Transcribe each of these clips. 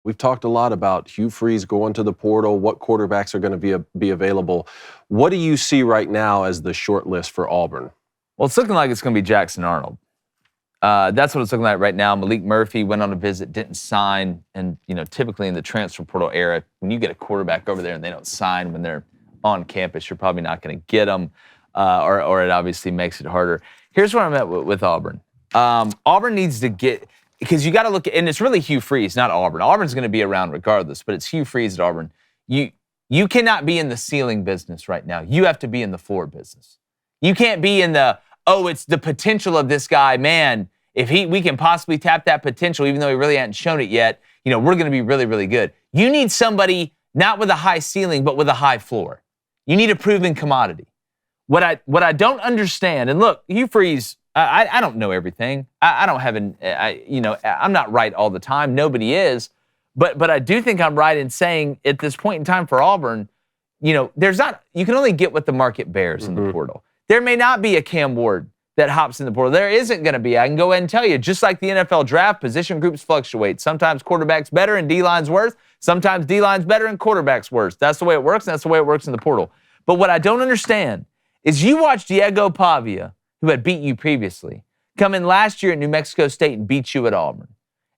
We've talked a lot about Hugh Freeze going to the portal, what quarterbacks are going to be available. What do you see right now as the short list for Auburn? Well, it's looking like it's going to be Jackson Arnold. That's what it's looking like right now. Malik Murphy went on a visit, didn't sign. And, typically in the transfer portal era, when you get a quarterback over there and they don't sign when they're on campus, you're probably not going to get them, or it obviously makes it harder. Here's where I'm at with Auburn. Auburn needs to get, because you got to look at, and it's really Hugh Freeze, not Auburn. Auburn's going to be around regardless, but it's Hugh Freeze at Auburn. You cannot be in the ceiling business right now. You have to be in the floor business. You can't be in it's the potential of this guy, man. If we can possibly tap that potential, even though he really hadn't shown it yet, we're going to be really, really good. You need somebody not with a high ceiling, but with a high floor. You need a proven commodity. What I don't understand, and look, Hugh Freeze, I don't know everything. I don't have I'm not right all the time. Nobody is. But I do think I'm right in saying at this point in time for Auburn, you can only get what the market bears in the portal. There may not be a Cam Ward that hops in the portal. There isn't going to be. I can go ahead and tell you, just like the NFL draft, position groups fluctuate. Sometimes quarterback's better and D-line's worse. Sometimes D-line's better and quarterback's worse. That's the way it works, and that's the way it works in the portal. But what I don't understand is you watch Diego Pavia, who had beat you previously, come in last year at New Mexico State and beat you at Auburn.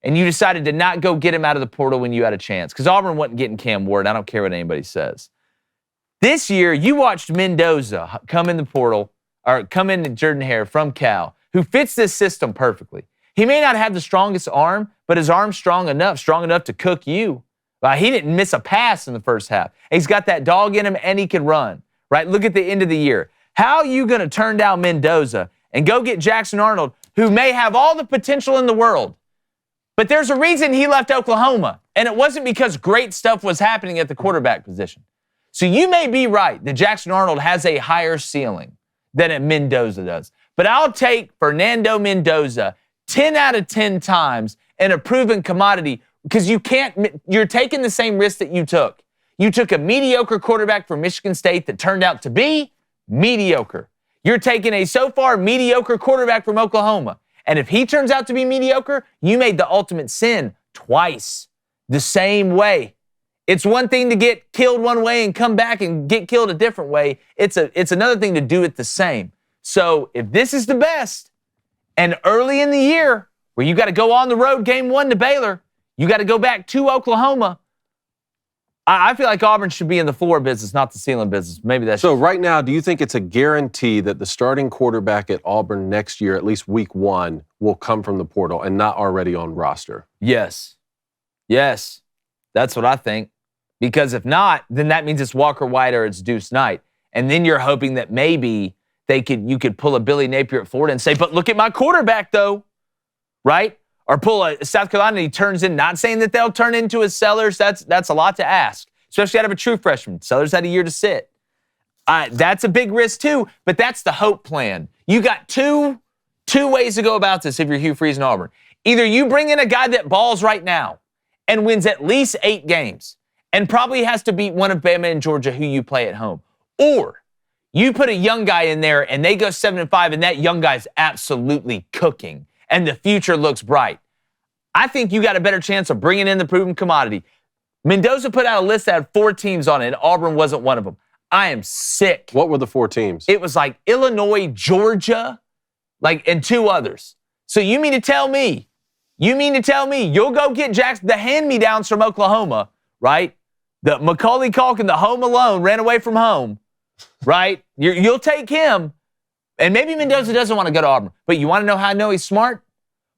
And you decided to not go get him out of the portal when you had a chance, because Auburn wasn't getting Cam Ward. I don't care what anybody says. This year, you watched Mendoza come in the portal, or come in to Jordan-Hare from Cal, who fits this system perfectly. He may not have the strongest arm, but his arm's strong enough to cook you. He didn't miss a pass in the first half. He's got that dog in him, and he can run. Right? Look at the end of the year. How are you going to turn down Mendoza and go get Jackson Arnold, who may have all the potential in the world? But there's a reason he left Oklahoma, and it wasn't because great stuff was happening at the quarterback position. So you may be right that Jackson Arnold has a higher ceiling than a Mendoza does. But I'll take Fernando Mendoza 10 out of 10 times and a proven commodity, because you're taking the same risk that you took. You took a mediocre quarterback from Michigan State that turned out to be mediocre. You're taking a so far mediocre quarterback from Oklahoma. And if he turns out to be mediocre, you made the ultimate sin twice the same way. It's one thing to get killed one way and come back and get killed a different way. It's another thing to do it the same. So if this is the best, and early in the year, where you got to go on the road game 1 to Baylor, you got to go back to Oklahoma, I feel like Auburn should be in the floor business, not the ceiling business. Maybe that's so. Right now, do you think it's a guarantee that the starting quarterback at Auburn next year, at least week 1, will come from the portal and not already on roster? Yes. That's what I think. Because if not, then that means it's Walker White or it's Deuce Knight. And then you're hoping that maybe you could pull a Billy Napier at Florida and say, but look at my quarterback, though. Right? Or pull a South Carolina and he turns in, not saying that they'll turn into a Sellers. That's a lot to ask, especially out of a true freshman. Sellers had a year to sit. That's a big risk too, but that's the hope plan. You got two ways to go about this if you're Hugh Freeze and Auburn. Either you bring in a guy that balls right now and wins at least 8 games and probably has to beat one of Bama and Georgia who you play at home. Or you put a young guy in there and they go 7-5 and that young guy's absolutely cooking and the future looks bright. I think you got a better chance of bringing in the proven commodity. Mendoza put out a list that had 4 teams on it, and Auburn wasn't one of them. I am sick. What were the 4 teams? It was like Illinois, Georgia, and 2 others. So you mean to tell me you'll go get the hand-me-downs from Oklahoma, right? The Macaulay Culkin, the Home Alone, ran away from home, right? You'll take him. And maybe Mendoza doesn't want to go to Auburn. But you want to know how I know he's smart?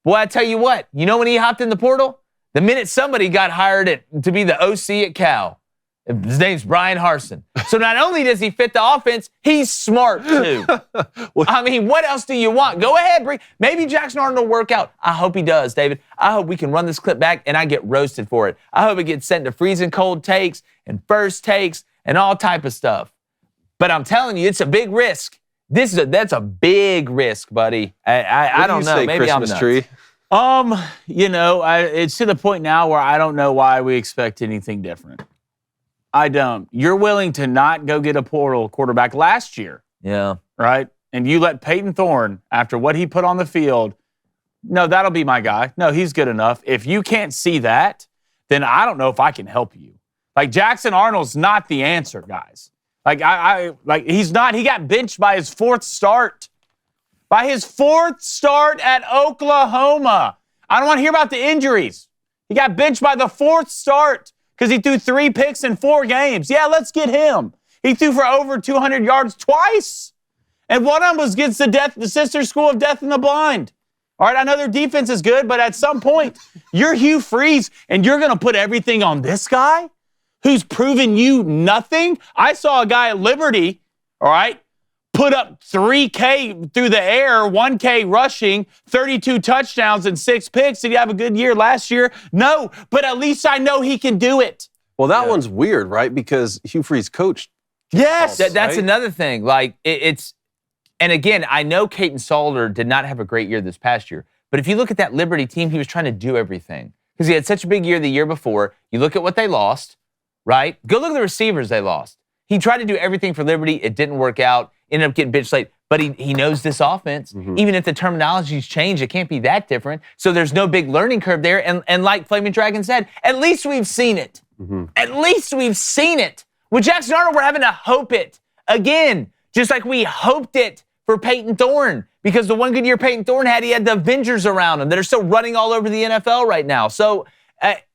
Boy, I tell you what. You know when he hopped in the portal? The minute somebody got hired to be the OC at Cal. His name's Brian Harsin. So not only does he fit the offense, he's smart too. I mean, what else do you want? Go ahead, maybe Jackson Arnold will work out. I hope he does, David. I hope we can run this clip back and I get roasted for it. I hope it gets sent to freezing cold takes and first takes and all type of stuff. But I'm telling you, it's a big risk. That's a big risk, buddy. I don't know. Maybe Christmas I'm nuts. tree? It's to the point now where I don't know why we expect anything different. I don't. You're willing to not go get a portal quarterback last year. Yeah. Right? And you let Peyton Thorne, after what he put on the field, no, that'll be my guy. No, he's good enough. If you can't see that, then I don't know if I can help you. Like, Jackson Arnold's not the answer, guys. Like, he's not. He got benched by his fourth start. By his fourth start at Oklahoma. I don't want to hear about the injuries. He got benched by the fourth start because he threw 3 picks in 4 games. Yeah, let's get him. He threw for over 200 yards twice. And one of them was against the Sister School of Deaf and the Blind. All right, I know their defense is good, but at some point, you're Hugh Freeze, and you're going to put everything on this guy who's proven you nothing? I saw a guy at Liberty, all right, put up 3K through the air, 1K rushing, 32 touchdowns and 6 picks. Did he have a good year last year? No, but at least I know he can do it. Well, that one's weird, right? Because Hugh Freeze coached. Yes. That's right? another thing. Like, it's, and again, I know Caton Salter did not have a great year this past year, but if you look at that Liberty team, he was trying to do everything because he had such a big year the year before. You look at what they lost, right? Go look at the receivers they lost. He tried to do everything for Liberty. It didn't work out. Ended up getting benched late. But he knows this offense. Mm-hmm. Even if the terminology's changed, it can't be that different. So there's no big learning curve there. And like Flaming Dragon said, at least we've seen it. Mm-hmm. At least we've seen it. With Jackson Arnold, we're having to hope it again, just like we hoped it for Peyton Thorne. Because the one good year Peyton Thorne had, he had the Avengers around him that are still running all over the NFL right now. So,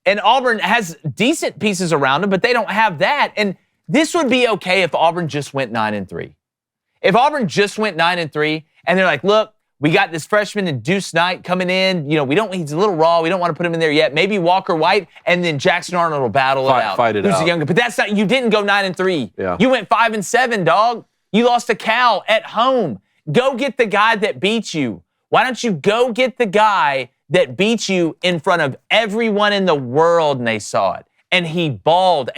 and Auburn has decent pieces around him, but they don't have that. And this would be okay if Auburn just went 9-3. If Auburn just went 9-3, and they're like, look, we got this freshman and Deuce Knight coming in. You know, he's a little raw. We don't want to put him in there yet. Maybe Walker White, and then Jackson Arnold will battle it out. Fight it Who's out. the younger? But that's not, you didn't go 9-3. Yeah. You went 5-7, dog. You lost to Cal at home. Go get the guy that beat you. Why don't you go get the guy that beat you in front of everyone in the world, and they saw it. And he balled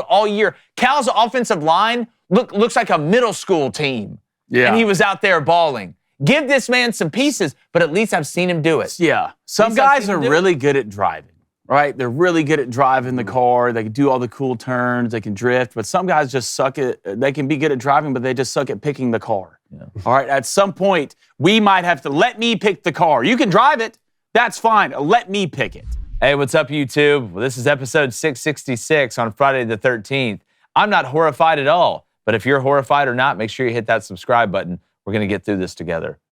all year. Cal's offensive line looks like a middle school team. Yeah. And he was out there balling. Give this man some pieces, but at least I've seen him do it. Yeah. Some guys are really good at driving, right? They're really good at driving the car. They can do all the cool turns. They can drift. But some guys just suck at, they can be good at driving, but they just suck at picking the car. Yeah. All right. At some point, we might have to let me pick the car. You can drive it. That's fine. Let me pick it. Hey, what's up, YouTube? Well, this is episode 666 on Friday the 13th. I'm not horrified at all, but if you're horrified or not, make sure you hit that subscribe button. We're going to get through this together.